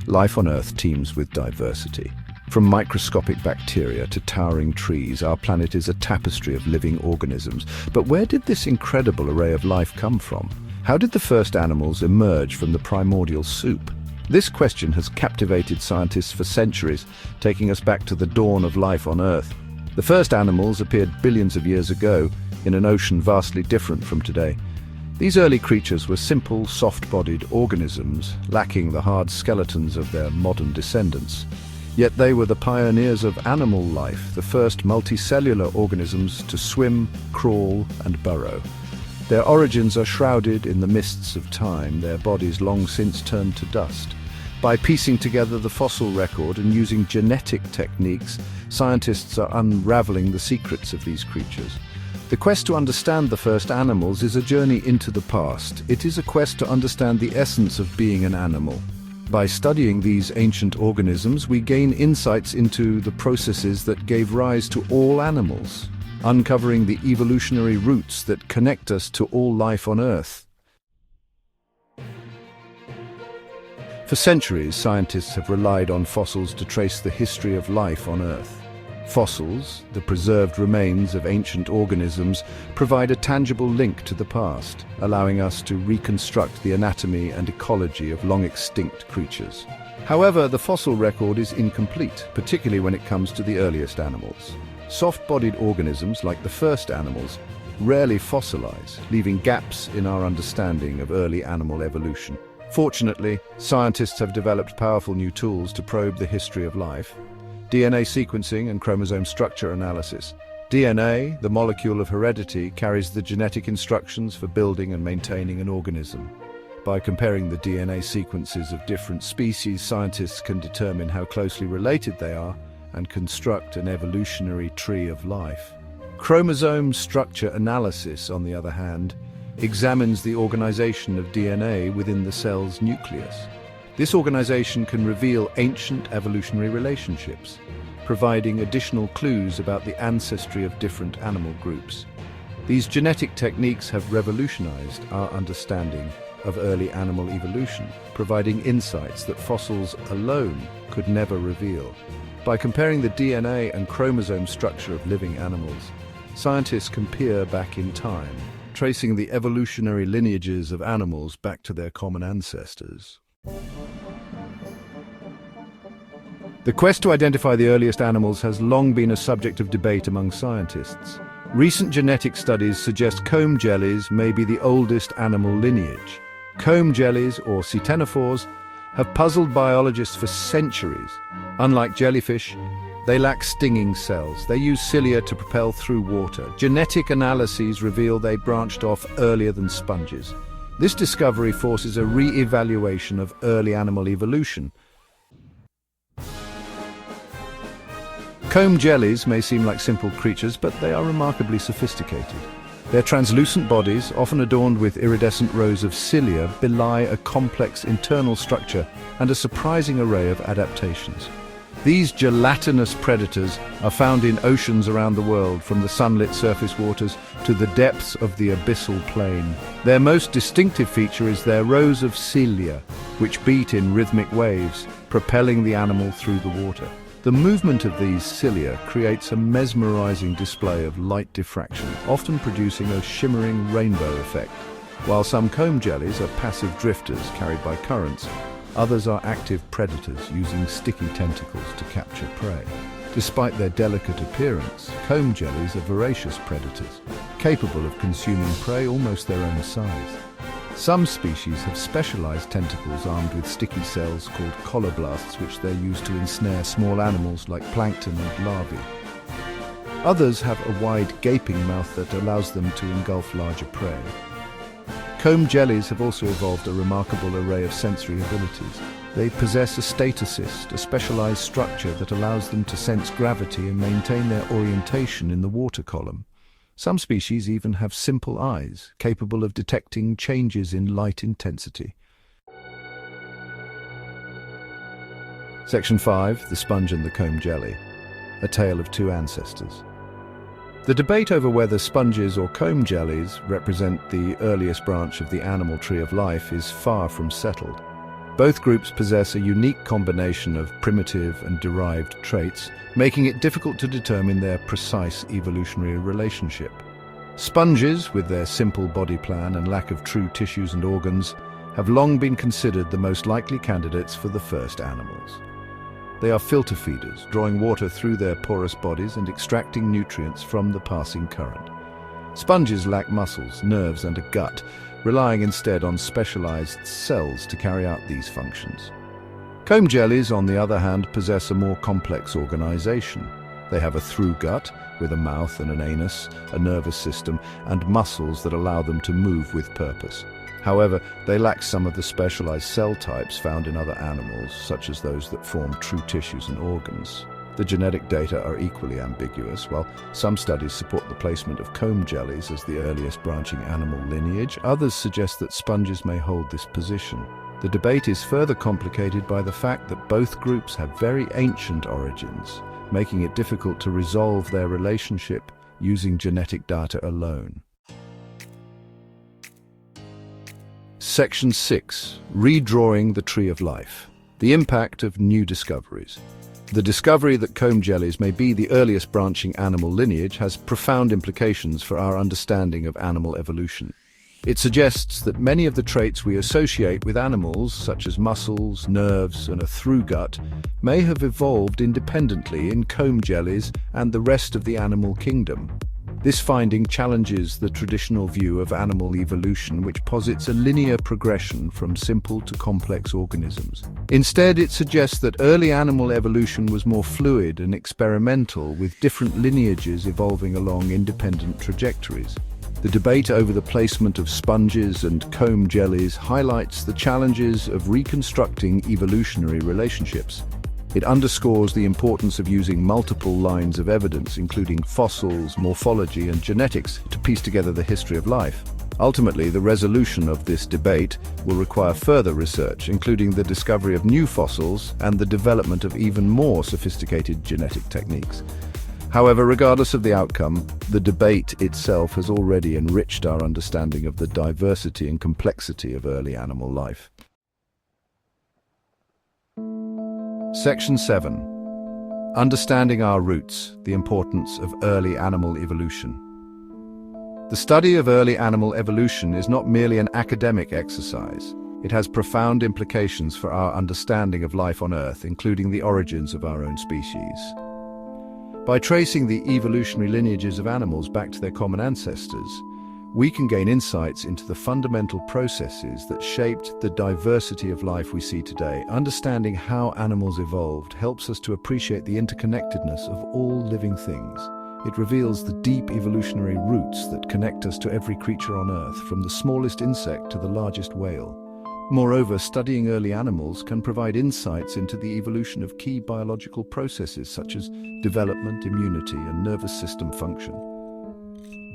Life on Earth teems with diversity. From microscopic bacteria to towering trees, our planet is a tapestry of living organisms. But where did this incredible array of life come from? How did the first animals emerge from the primordial soup? This question has captivated scientists for centuries, taking us back to the dawn of life on Earth. The first animals appeared billions of years ago, in an ocean vastly different from today. These early creatures were simple, soft-bodied organisms, lacking the hard skeletons of their modern descendants. Yet they were the pioneers of animal life, the first multicellular organisms to swim, crawl, and burrow. Their origins are shrouded in the mists of time, their bodies long since turned to dust. By piecing together the fossil record and using genetic techniques, scientists are unraveling the secrets of these creatures. The quest to understand the first animals is a journey into the past. It is a quest to understand the essence of being an animal. By studying these ancient organisms, we gain insights into the processes that gave rise to all animals, uncovering the evolutionary roots that connect us to all life on Earth. For centuries, scientists have relied on fossils to trace the history of life on Earth. Fossils, the preserved remains of ancient organisms, provide a tangible link to the past, allowing us to reconstruct the anatomy and ecology of long-extinct creatures. However, the fossil record is incomplete, particularly when it comes to the earliest animals. Soft-bodied organisms, like the first animals, rarely fossilize, leaving gaps in our understanding of early animal evolution. Fortunately, scientists have developed powerful new tools to probe the history of life. DNA sequencing and chromosome structure analysis. DNA, the molecule of heredity, carries the genetic instructions for building and maintaining an organism. By comparing the DNA sequences of different species, scientists can determine how closely related they are and construct an evolutionary tree of life. Chromosome structure analysis, on the other hand, examines the organization of DNA within the cell's nucleus. This organization can reveal ancient evolutionary relationships, providing additional clues about the ancestry of different animal groups. These genetic techniques have revolutionized our understanding of early animal evolution, providing insights that fossils alone could never reveal. By comparing the DNA and chromosome structure of living animals, scientists can peer back in time, tracing the evolutionary lineages of animals back to their common ancestors. The quest to identify the earliest animals has long been a subject of debate among scientists. Recent genetic studies suggest comb jellies may be the oldest animal lineage. Comb jellies, or ctenophores, have puzzled biologists for centuries. Unlike jellyfish, they lack stinging cells. They use cilia to propel through water. Genetic analyses reveal they branched off earlier than sponges. This discovery forces a re-evaluation of early animal evolution. Comb jellies may seem like simple creatures, but they are remarkably sophisticated. Their translucent bodies, often adorned with iridescent rows of cilia, belie a complex internal structure and a surprising array of adaptations. These gelatinous predators are found in oceans around the world, from the sunlit surface waters to the depths of the abyssal plain. Their most distinctive feature is their rows of cilia, which beat in rhythmic waves, propelling the animal through the water. The movement of these cilia creates a mesmerizing display of light diffraction, often producing a shimmering rainbow effect. While some comb jellies are passive drifters carried by currents, others are active predators using sticky tentacles to capture prey. Despite their delicate appearance, comb jellies are voracious predators, capable of consuming prey almost their own size. Some species have specialized tentacles armed with sticky cells called colloblasts, which they use to ensnare small animals like plankton and larvae. Others have a wide gaping mouth that allows them to engulf larger prey. Comb jellies have also evolved a remarkable array of sensory abilities. They possess a statocyst, a specialized structure that allows them to sense gravity and maintain their orientation in the water column. Some species even have simple eyes, capable of detecting changes in light intensity. Section 5, The Sponge and the Comb Jelly, a tale of two ancestors. The debate over whether sponges or comb jellies represent the earliest branch of the animal tree of life is far from settled. Both groups possess a unique combination of primitive and derived traits, making it difficult to determine their precise evolutionary relationship. Sponges, with their simple body plan and lack of true tissues and organs, have long been considered the most likely candidates for the first animals. They are filter feeders, drawing water through their porous bodies and extracting nutrients from the passing current. Sponges lack muscles, nerves, and a gut, relying instead on specialized cells to carry out these functions. Comb jellies, on the other hand, possess a more complex organization. They have a through gut, with a mouth and an anus, a nervous system, and muscles that allow them to move with purpose. However, they lack some of the specialized cell types found in other animals, such as those that form true tissues and organs. The genetic data are equally ambiguous. While some studies support the placement of comb jellies as the earliest branching animal lineage, others suggest that sponges may hold this position. The debate is further complicated by the fact that both groups have very ancient origins, making it difficult to resolve their relationship using genetic data alone. Section 6. Redrawing the Tree of Life. The impact of new discoveries. The discovery that comb jellies may be the earliest branching animal lineage has profound implications for our understanding of animal evolution. It suggests that many of the traits we associate with animals, such as muscles, nerves, and a through gut, may have evolved independently in comb jellies and the rest of the animal kingdom. This finding challenges the traditional view of animal evolution, which posits a linear progression from simple to complex organisms. Instead, it suggests that early animal evolution was more fluid and experimental, with different lineages evolving along independent trajectories. The debate over the placement of sponges and comb jellies highlights the challenges of reconstructing evolutionary relationships. It underscores the importance of using multiple lines of evidence, including fossils, morphology, and genetics, to piece together the history of life. Ultimately, the resolution of this debate will require further research, including the discovery of new fossils and the development of even more sophisticated genetic techniques. However, regardless of the outcome, the debate itself has already enriched our understanding of the diversity and complexity of early animal life. Section 7. Understanding our roots, the importance of early animal evolution. The study of early animal evolution is not merely an academic exercise. It has profound implications for our understanding of life on Earth, including the origins of our own species. By tracing the evolutionary lineages of animals back to their common ancestors, we can gain insights into the fundamental processes that shaped the diversity of life we see today. Understanding how animals evolved helps us to appreciate the interconnectedness of all living things. It reveals the deep evolutionary roots that connect us to every creature on Earth, from the smallest insect to the largest whale. Moreover, studying early animals can provide insights into the evolution of key biological processes such as development, immunity, and nervous system function.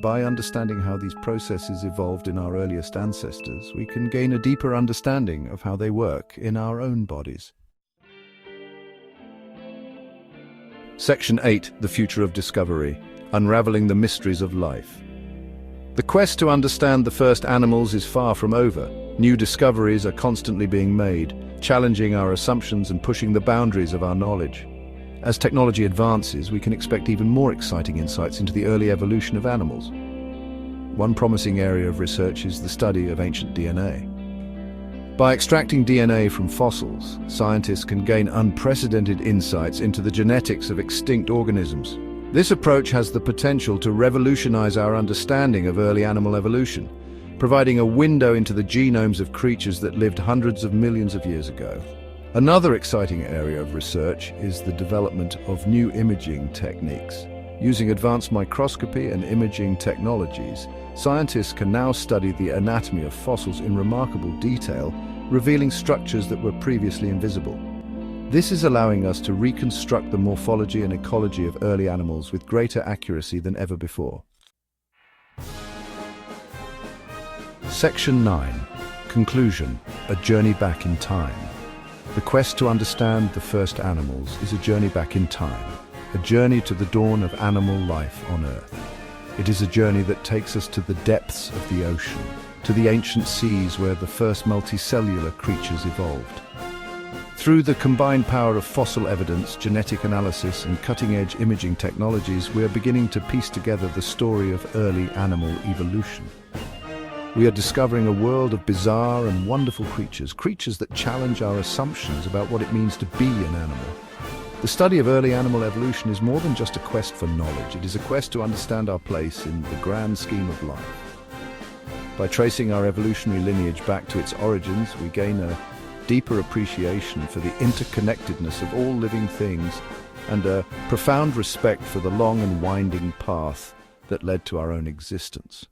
By understanding how these processes evolved in our earliest ancestors, we can gain a deeper understanding of how they work in our own bodies. Section 8. The Future of Discovery. Unraveling the Mysteries of Life. The quest to understand the first animals is far from over. New discoveries are constantly being made, challenging our assumptions and pushing the boundaries of our knowledge. As technology advances, we can expect even more exciting insights into the early evolution of animals. One promising area of research is the study of ancient DNA. By extracting DNA from fossils, scientists can gain unprecedented insights into the genetics of extinct organisms. This approach has the potential to revolutionize our understanding of early animal evolution, providing a window into the genomes of creatures that lived hundreds of millions of years ago. Another exciting area of research is the development of new imaging techniques. Using advanced microscopy and imaging technologies, scientists can now study the anatomy of fossils in remarkable detail, revealing structures that were previously invisible. This is allowing us to reconstruct the morphology and ecology of early animals with greater accuracy than ever before. Section 9. Conclusion. A journey back in time. The quest to understand the first animals is a journey back in time, a journey to the dawn of animal life on Earth. It is a journey that takes us to the depths of the ocean, to the ancient seas where the first multicellular creatures evolved. Through the combined power of fossil evidence, genetic analysis, and cutting-edge imaging technologies, we are beginning to piece together the story of early animal evolution. We are discovering a world of bizarre and wonderful creatures that challenge our assumptions about what it means to be an animal. The study of early animal evolution is more than just a quest for knowledge. It is a quest to understand our place in the grand scheme of life. By tracing our evolutionary lineage back to its origins, we gain a deeper appreciation for the interconnectedness of all living things and a profound respect for the long and winding path that led to our own existence.